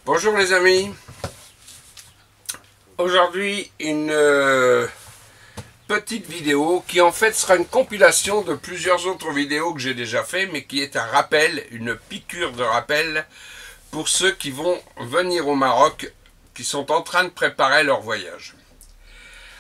Bonjour les amis, aujourd'hui une petite vidéo qui en fait sera une compilation de plusieurs autres vidéos que j'ai déjà fait, mais qui est un rappel, une piqûre de rappel pour ceux qui vont venir au Maroc, qui sont en train de préparer leur voyage.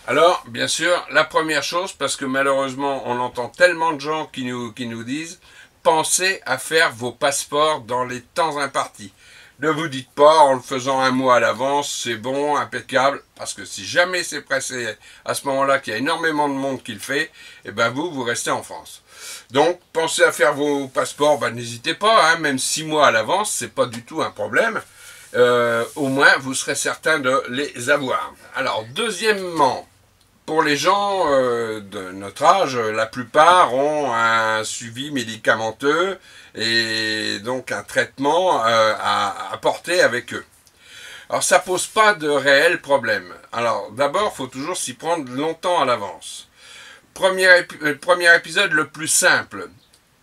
Alors bien sûr, la première chose, parce que malheureusement on entend tellement de gens qui nous disent, pensez à faire vos passeports dans les temps impartis. Ne vous dites pas, en le faisant un mois à l'avance, c'est bon, impeccable, parce que si jamais c'est pressé à ce moment-là qu'il y a énormément de monde qui le fait, et ben vous restez en France. Donc, pensez à faire vos passeports, n'hésitez pas, hein, même 6 mois à l'avance, c'est pas du tout un problème. Au moins, vous serez certain de les avoir. Alors, deuxièmement, pour les gens de notre âge, la plupart ont un suivi médicamenteux et donc un traitement à porter avec eux. Alors ça pose pas de réel problème. Alors d'abord, il faut toujours s'y prendre longtemps à l'avance. Premier épisode le plus simple,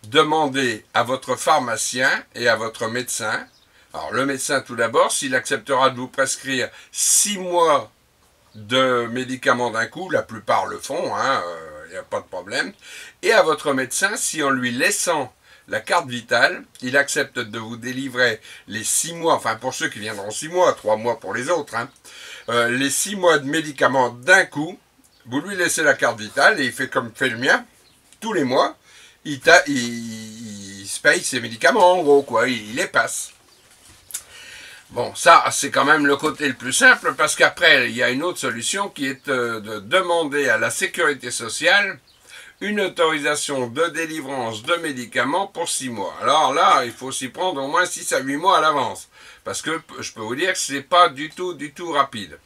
demandez à votre pharmacien et à votre médecin. Alors le médecin tout d'abord, s'il acceptera de vous prescrire 6 mois de médicaments d'un coup, la plupart le font, il n'y a pas de problème, et à votre médecin, si en lui laissant la carte vitale, il accepte de vous délivrer les 6 mois, enfin pour ceux qui viendront 6 mois, 3 mois pour les autres, les 6 mois de médicaments d'un coup, vous lui laissez la carte vitale, et il fait comme fait le mien, tous les mois, il se paye ses médicaments en gros, quoi, il les passe. Bon, ça, c'est quand même le côté le plus simple, parce qu'après, il y a une autre solution qui est de demander à la sécurité sociale une autorisation de délivrance de médicaments pour 6 mois. Alors là, il faut s'y prendre au moins 6 à 8 mois à l'avance, parce que je peux vous dire que c'est pas du tout rapide.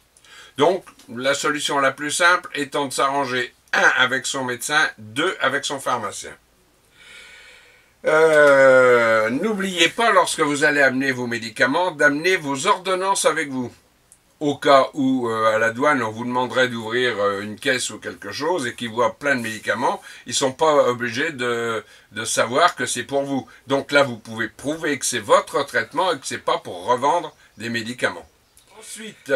Donc, la solution la plus simple étant de s'arranger 1 avec son médecin, 2 avec son pharmacien. N'oubliez pas, lorsque vous allez amener vos médicaments, d'amener vos ordonnances avec vous. Au cas où, à la douane, on vous demanderait d'ouvrir une caisse ou quelque chose et qu'ils voient plein de médicaments, ils ne sont pas obligés de savoir que c'est pour vous. Donc là, vous pouvez prouver que c'est votre traitement et que ce n'est pas pour revendre des médicaments. Ensuite,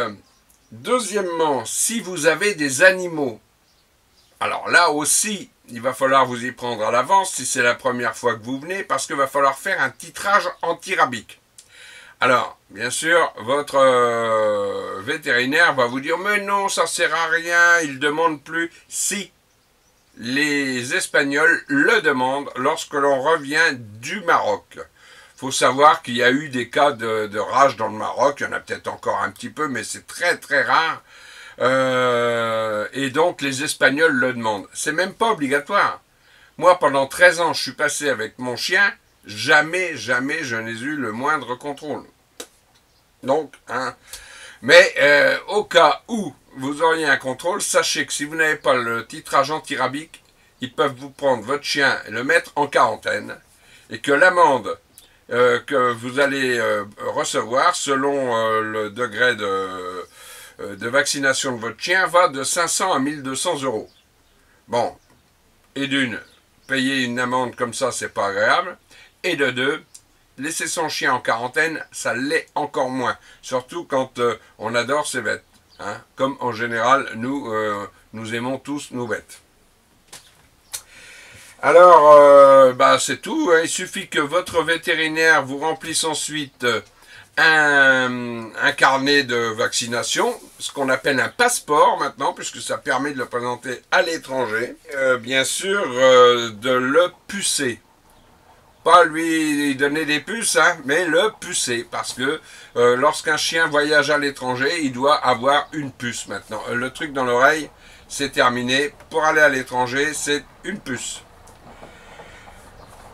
deuxièmement, si vous avez des animaux, alors là aussi, il va falloir vous y prendre à l'avance si c'est la première fois que vous venez, parce qu'il va falloir faire un titrage antirabique. Alors, bien sûr, votre vétérinaire va vous dire « Mais non, ça ne sert à rien, il ne demande plus. » Si, les Espagnols le demandent lorsque l'on revient du Maroc. Il faut savoir qu'il y a eu des cas de rage dans le Maroc, il y en a peut-être encore un petit peu, mais c'est très rare. Et donc les Espagnols le demandent. C'est même pas obligatoire. Moi, pendant 13 ans, je suis passé avec mon chien, jamais je n'ai eu le moindre contrôle. Donc, mais au cas où vous auriez un contrôle, sachez que si vous n'avez pas le titrage antirabique, ils peuvent vous prendre votre chien et le mettre en quarantaine, et que l'amende que vous allez recevoir, selon le degré de vaccination de votre chien, va de 500 à 1200 €. Bon, et d'une, payer une amende comme ça, c'est pas agréable, et de deux, laisser son chien en quarantaine, ça l'est encore moins, surtout quand on adore ses bêtes, comme en général, nous aimons tous nos bêtes. Alors, c'est tout, il suffit que votre vétérinaire vous remplisse ensuite un carnet de vaccination, ce qu'on appelle un passeport maintenant, puisque ça permet de le présenter à l'étranger. Bien sûr, de le pucer. Pas lui donner des puces, mais le pucer, parce que lorsqu'un chien voyage à l'étranger, il doit avoir une puce maintenant. Le truc dans l'oreille, c'est terminé. Pour aller à l'étranger, c'est une puce.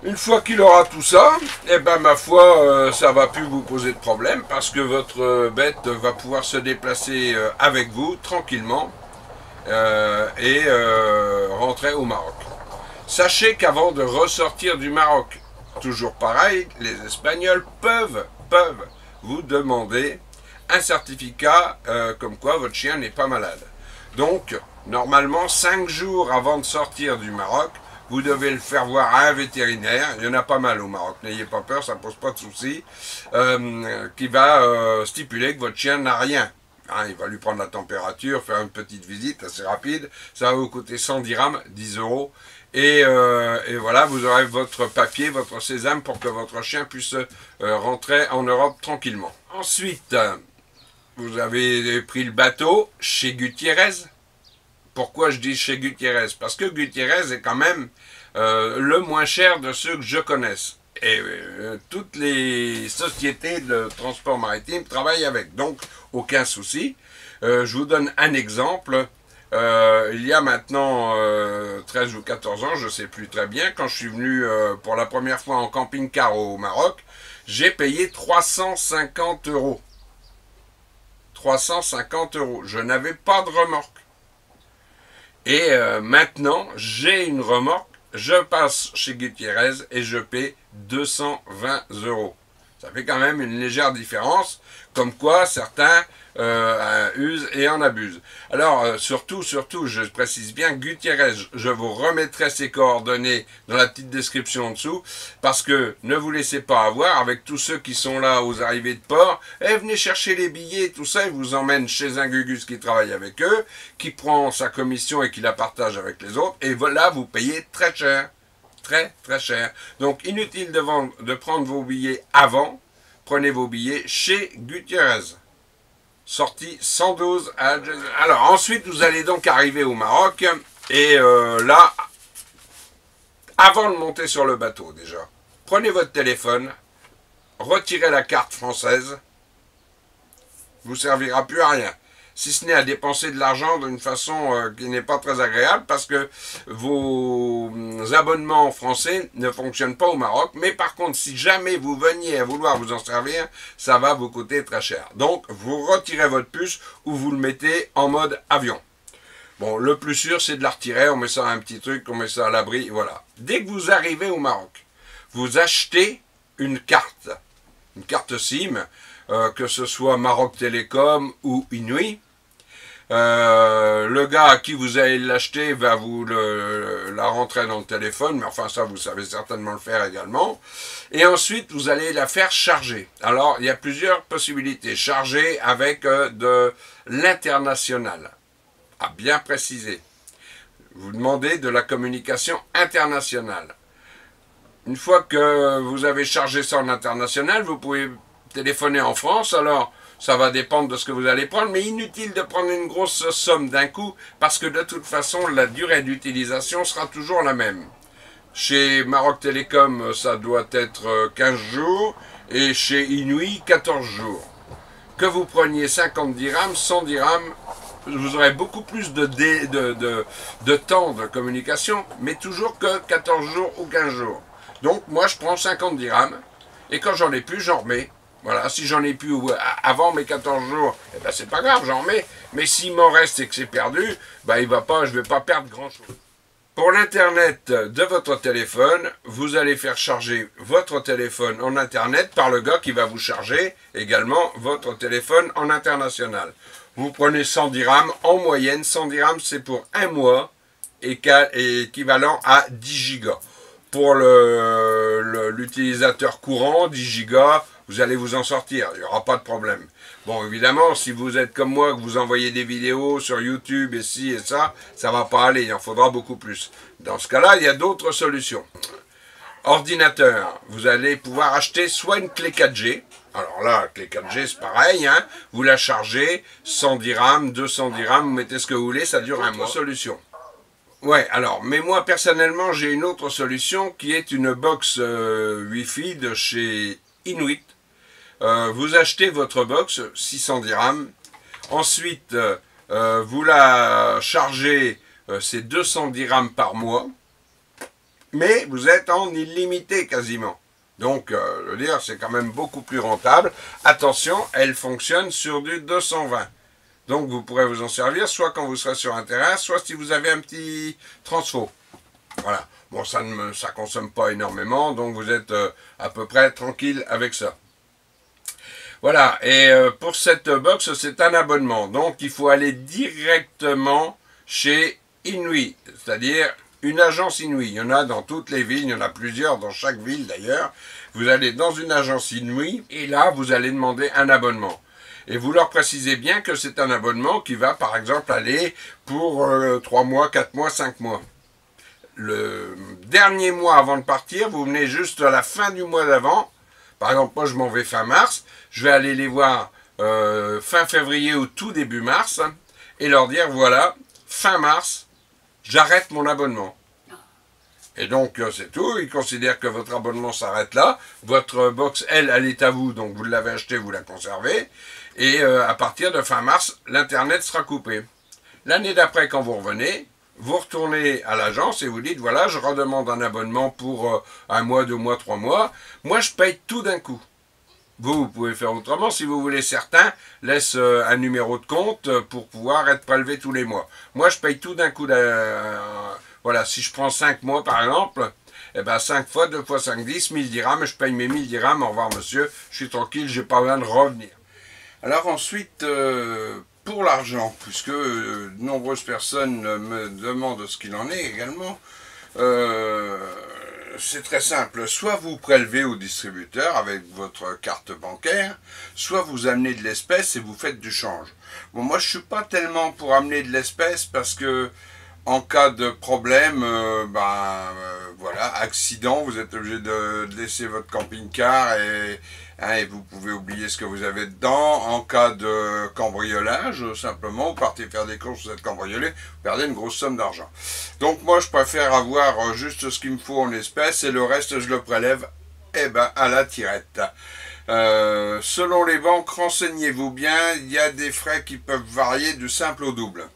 Une fois qu'il aura tout ça, ma foi, ça va plus vous poser de problème, parce que votre bête va pouvoir se déplacer avec vous, tranquillement, et rentrer au Maroc. Sachez qu'avant de ressortir du Maroc, toujours pareil, les Espagnols peuvent vous demander un certificat comme quoi votre chien n'est pas malade. Donc, normalement, 5 jours avant de sortir du Maroc, vous devez le faire voir à un vétérinaire, il y en a pas mal au Maroc, n'ayez pas peur, ça pose pas de soucis, qui va stipuler que votre chien n'a rien. Hein, il va lui prendre la température, faire une petite visite assez rapide, ça va vous coûter 100 dirhams, 10 euros, et voilà, vous aurez votre papier, votre sésame pour que votre chien puisse rentrer en Europe tranquillement. Ensuite, vous avez pris le bateau chez Gutiérrez. Pourquoi je dis chez Gutiérrez? Parce que Gutiérrez est quand même le moins cher de ceux que je connaisse. Et toutes les sociétés de transport maritime travaillent avec, donc aucun souci. Je vous donne un exemple. Il y a maintenant 13 ou 14 ans, je ne sais plus très bien, quand je suis venu pour la première fois en camping-car au Maroc, j'ai payé 350 euros. 350 euros. Je n'avais pas de remorque. Et maintenant, j'ai une remorque, je passe chez Gutiérrez et je paie 220 euros. Ça fait quand même une légère différence, comme quoi certains usent et en abusent. Alors, surtout, je précise bien, Gutiérrez, je vous remettrai ses coordonnées dans la petite description en dessous, parce que ne vous laissez pas avoir avec tous ceux qui sont là aux arrivées de port, et venez chercher les billets, tout ça, ils vous emmènent chez un Gugus qui travaille avec eux, qui prend sa commission et qui la partage avec les autres, et voilà, vous payez très cher. Très très cher. Donc inutile de prendre vos billets avant, prenez vos billets chez Gutiérrez. Sortie 112 à Algérie. Alors ensuite vous allez donc arriver au Maroc et là, avant de monter sur le bateau déjà, prenez votre téléphone, retirez la carte française, vous servira plus à rien. Si ce n'est à dépenser de l'argent d'une façon qui n'est pas très agréable, parce que vos abonnements français ne fonctionnent pas au Maroc, mais par contre, si jamais vous veniez à vouloir vous en servir, ça va vous coûter très cher. Donc, vous retirez votre puce ou vous le mettez en mode avion. Bon, le plus sûr, c'est de la retirer, on met ça à un petit truc, on met ça à l'abri, voilà. Dès que vous arrivez au Maroc, vous achetez une carte SIM, que ce soit Maroc Télécom ou Inouï. Le gars à qui vous allez l'acheter va vous la rentrer dans le téléphone, mais enfin ça vous savez certainement le faire également. Et ensuite vous allez la faire charger. Alors il y a plusieurs possibilités. Charger avec de l'international. À bien préciser. Vous demandez de la communication internationale. Une fois que vous avez chargé ça en international, vous pouvez téléphoner en France. Alors ça va dépendre de ce que vous allez prendre, mais inutile de prendre une grosse somme d'un coup, parce que de toute façon, la durée d'utilisation sera toujours la même. Chez Maroc Télécom, ça doit être 15 jours, et chez Inouï, 14 jours. Que vous preniez 50 dirhams, 100 dirhams, vous aurez beaucoup plus de temps de communication, mais toujours que 14 jours ou 15 jours. Donc, moi, je prends 50 dirhams, et quand j'en ai plus, j'en remets. Voilà, si j'en ai plus avant mes 14 jours, eh ben c'est pas grave, j'en remets. Mais s'il m'en reste et que c'est perdu, ben je vais pas perdre grand-chose. Pour l'Internet de votre téléphone, vous allez faire charger votre téléphone en Internet par le gars qui va vous charger également votre téléphone en international. Vous prenez 100 dirhams, en moyenne, 100 dirhams c'est pour un mois, équivalent à 10 gigas. Pour l'utilisateur courant, 10 gigas, vous allez vous en sortir, il n'y aura pas de problème. Bon, évidemment, si vous êtes comme moi, que vous envoyez des vidéos sur YouTube et ci et ça, ça ne va pas aller, il en faudra beaucoup plus. Dans ce cas-là, il y a d'autres solutions. Ordinateur, vous allez pouvoir acheter soit une clé 4G, alors là, la clé 4G, c'est pareil, hein, vous la chargez, 100 dirhams, 200 dirhams, vous mettez ce que vous voulez, ça dure un mois. Solution. Ouais, alors, mais moi, personnellement, j'ai une autre solution qui est une box Wi-Fi de chez Inuit. Vous achetez votre box, 600 dirhams. Ensuite, vous la chargez, c'est 200 dirhams par mois. Mais vous êtes en illimité quasiment. Donc, je veux dire, c'est quand même beaucoup plus rentable. Attention, elle fonctionne sur du 220. Donc, vous pourrez vous en servir, soit quand vous serez sur un terrain, soit si vous avez un petit transfo. Voilà. Bon, ça ne consomme pas énormément, donc vous êtes à peu près tranquille avec ça. Voilà, et pour cette box, c'est un abonnement. Donc, il faut aller directement chez Inouï, c'est-à-dire une agence Inouï. Il y en a dans toutes les villes, il y en a plusieurs, dans chaque ville d'ailleurs. Vous allez dans une agence Inouï et là, vous allez demander un abonnement. Et vous leur précisez bien que c'est un abonnement qui va par exemple aller pour 3 mois, 4 mois, 5 mois. Le dernier mois avant de partir, vous venez juste à la fin du mois d'avant. Par exemple, moi je m'en vais fin mars, je vais aller les voir fin février ou tout début mars et leur dire voilà, fin mars, j'arrête mon abonnement. Et donc c'est tout, ils considèrent que votre abonnement s'arrête là, votre box, elle est à vous, donc vous l'avez achetée, vous la conservez, et à partir de fin mars, l'internet sera coupé. L'année d'après, quand vous revenez, vous retournez à l'agence et vous dites voilà, je redemande un abonnement pour 1 mois, 2 mois, 3 mois, moi je paye tout d'un coup. Vous pouvez faire autrement, si vous voulez, certains laissent un numéro de compte pour pouvoir être prélevé tous les mois. Moi je paye tout d'un coup. Voilà, si je prends 5 mois par exemple, eh ben 5 fois, 2 fois 5, 10, 1000 dirhams, je paye mes 1000 dirhams, au revoir monsieur, je suis tranquille, j'ai pas besoin de revenir. Alors ensuite, pour l'argent, puisque de nombreuses personnes me demandent ce qu'il en est également, c'est très simple, soit vous prélevez au distributeur avec votre carte bancaire, soit vous amenez de l'espèce et vous faites du change. Bon, moi je suis pas tellement pour amener de l'espèce parce que en cas de problème, voilà, accident, vous êtes obligé de laisser votre camping-car et vous pouvez oublier ce que vous avez dedans. En cas de cambriolage, simplement, vous partez faire des courses, vous êtes cambriolé, vous perdez une grosse somme d'argent. Donc moi, je préfère avoir juste ce qu'il me faut en espèces et le reste, je le prélève à la tirette. Selon les banques, renseignez-vous bien, il y a des frais qui peuvent varier du simple au double,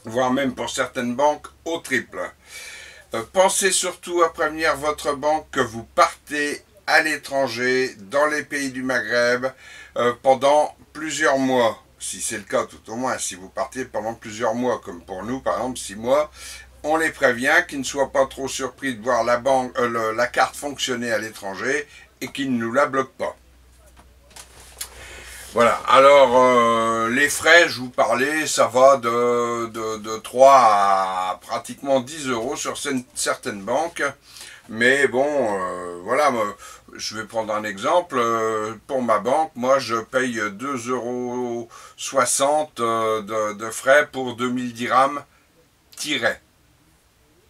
voire même pour certaines banques au triple. Pensez surtout à prévenir votre banque que vous partez à l'étranger, dans les pays du Maghreb, pendant plusieurs mois. Si c'est le cas, tout au moins, si vous partez pendant plusieurs mois, comme pour nous, par exemple, 6 mois, on les prévient qu'ils ne soient pas trop surpris de voir la carte fonctionner à l'étranger et qu'ils ne nous la bloquent pas. Voilà, alors les frais, je vous parlais, ça va de 3 à pratiquement 10 € sur certaines banques. Mais bon, voilà, je vais prendre un exemple. Pour ma banque, moi je paye 2,60 € de frais pour 2000 dirhams tirés.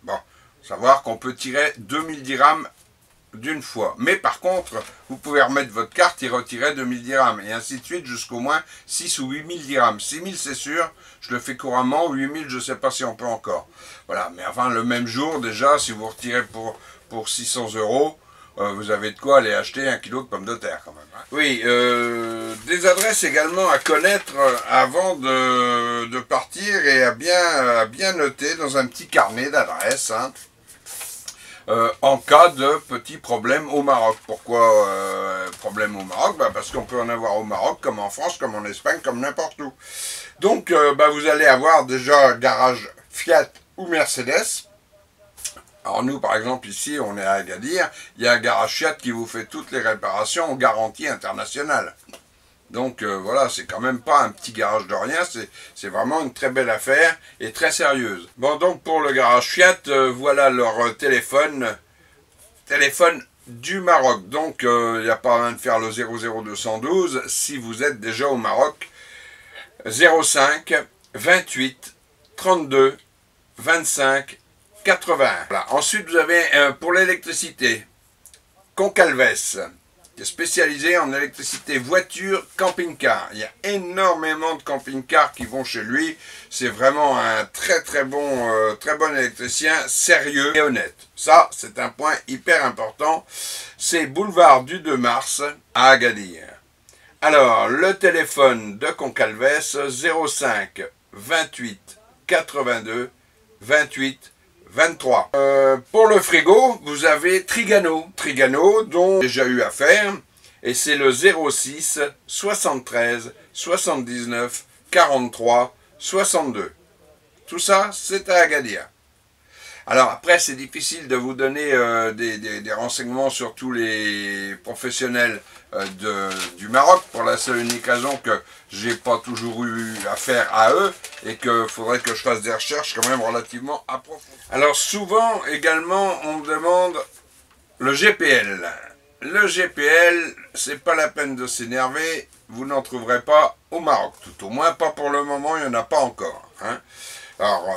Bon, savoir qu'on peut tirer 2000 dirhams d'une fois. Mais par contre, vous pouvez remettre votre carte et retirer 2000 dirhams. Et ainsi de suite jusqu'au moins 6 ou 8000 dirhams. 6000 c'est sûr, je le fais couramment. 8000 je ne sais pas si on peut encore. Voilà, mais enfin le même jour déjà, si vous retirez pour 600 €, vous avez de quoi aller acheter 1 kilo de pommes de terre quand même. Hein. Oui, des adresses également à connaître avant de partir et à bien noter dans un petit carnet d'adresses. Hein. En cas de petits problèmes au Maroc. Pourquoi problème au Maroc? Parce qu'on peut en avoir au Maroc, comme en France, comme en Espagne, comme n'importe où. Donc, vous allez avoir déjà un garage Fiat ou Mercedes. Alors nous, par exemple, ici, on est à Agadir, il y a un garage Fiat qui vous fait toutes les réparations en garantie internationale. Donc voilà, c'est quand même pas un petit garage de rien, c'est vraiment une très belle affaire et très sérieuse. Bon, donc pour le garage Fiat, voilà leur téléphone du Maroc. Donc il n'y a pas besoin de faire le 00212 si vous êtes déjà au Maroc. 05 28 32 25 81. Voilà. Ensuite, vous avez pour l'électricité, Concalves, qui est spécialisé en électricité voiture, camping-car. Il y a énormément de camping-cars qui vont chez lui. C'est vraiment un très bon électricien, sérieux et honnête. Ça, c'est un point hyper important. C'est boulevard du 2 mars à Agadir. Alors, le téléphone de Concalves, 05 28 82 28 23. Pour le frigo, vous avez Trigano. Trigano, dont j'ai déjà eu affaire. Et c'est le 06 73 79 43 62. Tout ça, c'est à Agadir. Alors après, c'est difficile de vous donner des renseignements sur tous les professionnels du Maroc, pour la seule et unique raison que j'ai pas toujours eu affaire à eux et qu'il faudrait que je fasse des recherches quand même relativement approfondies. Alors souvent également, on me demande le GPL. Le GPL, c'est pas la peine de s'énerver, vous n'en trouverez pas au Maroc. Tout au moins, pas pour le moment, il n'y en a pas encore. Hein. Alors,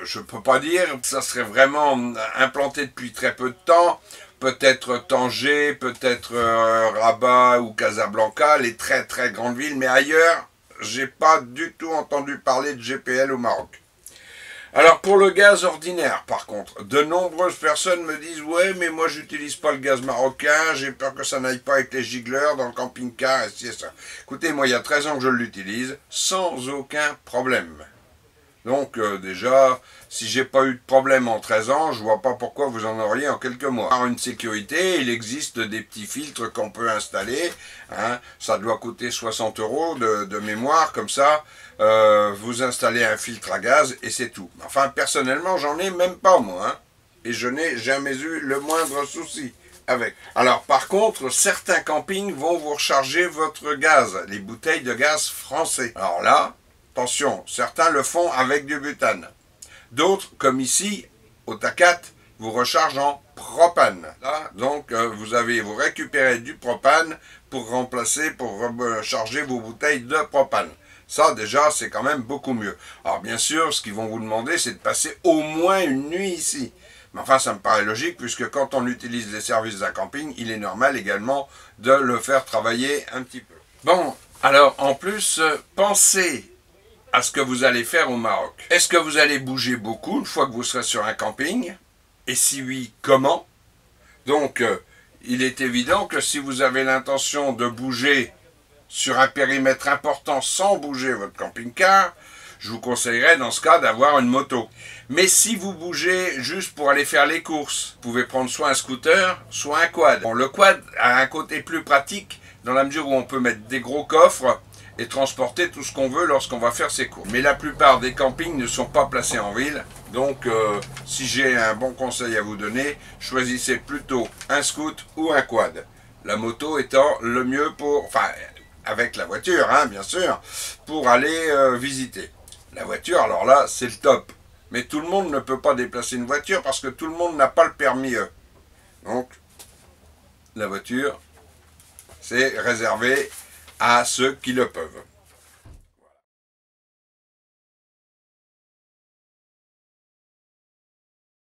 je ne peux pas dire que ça serait vraiment implanté depuis très peu de temps. Peut-être Tanger, peut-être Rabat ou Casablanca, les très très grandes villes. Mais ailleurs, j'ai pas du tout entendu parler de GPL au Maroc. Alors pour le gaz ordinaire, par contre, de nombreuses personnes me disent « Ouais, mais moi j'utilise pas le gaz marocain, j'ai peur que ça n'aille pas avec les gigoleurs dans le camping-car, et ci et ça. » Écoutez, moi il y a 13 ans que je l'utilise, sans aucun problème. Donc déjà, si j'ai pas eu de problème en 13 ans, je vois pas pourquoi vous en auriez en quelques mois. Par une sécurité, il existe des petits filtres qu'on peut installer. Hein, ça doit coûter 60 € de mémoire, comme ça, vous installez un filtre à gaz et c'est tout. Enfin, personnellement, j'en ai même pas moi. Hein, et je n'ai jamais eu le moindre souci avec. Alors par contre, certains campings vont vous recharger votre gaz, les bouteilles de gaz français. Alors là, attention, certains le font avec du butane. D'autres, comme ici, au Takat, vous rechargent en propane. Là, donc, vous récupérez du propane pour remplacer, pour recharger vos bouteilles de propane. Ça, déjà, c'est quand même beaucoup mieux. Alors, bien sûr, ce qu'ils vont vous demander, c'est de passer au moins une nuit ici. Mais enfin, ça me paraît logique, puisque quand on utilise les services d'un camping, il est normal également de le faire travailler un petit peu. Bon, alors, en plus, pensez à ce que vous allez faire au Maroc. Est-ce que vous allez bouger beaucoup une fois que vous serez sur un camping? Et si oui, comment? Donc, il est évident que si vous avez l'intention de bouger sur un périmètre important sans bouger votre camping-car, je vous conseillerais dans ce cas d'avoir une moto. Mais si vous bougez juste pour aller faire les courses, vous pouvez prendre soit un scooter, soit un quad. Bon, le quad a un côté plus pratique dans la mesure où on peut mettre des gros coffres et transporter tout ce qu'on veut lorsqu'on va faire ses courses. Mais la plupart des campings ne sont pas placés en ville, donc si j'ai un bon conseil à vous donner, choisissez plutôt un scoot ou un quad. La moto étant le mieux pour, enfin avec la voiture, hein, bien sûr, pour aller visiter. La voiture, alors là, c'est le top. Mais tout le monde ne peut pas déplacer une voiture parce que tout le monde n'a pas le permis E. Donc, la voiture, c'est réservé à ceux qui le peuvent.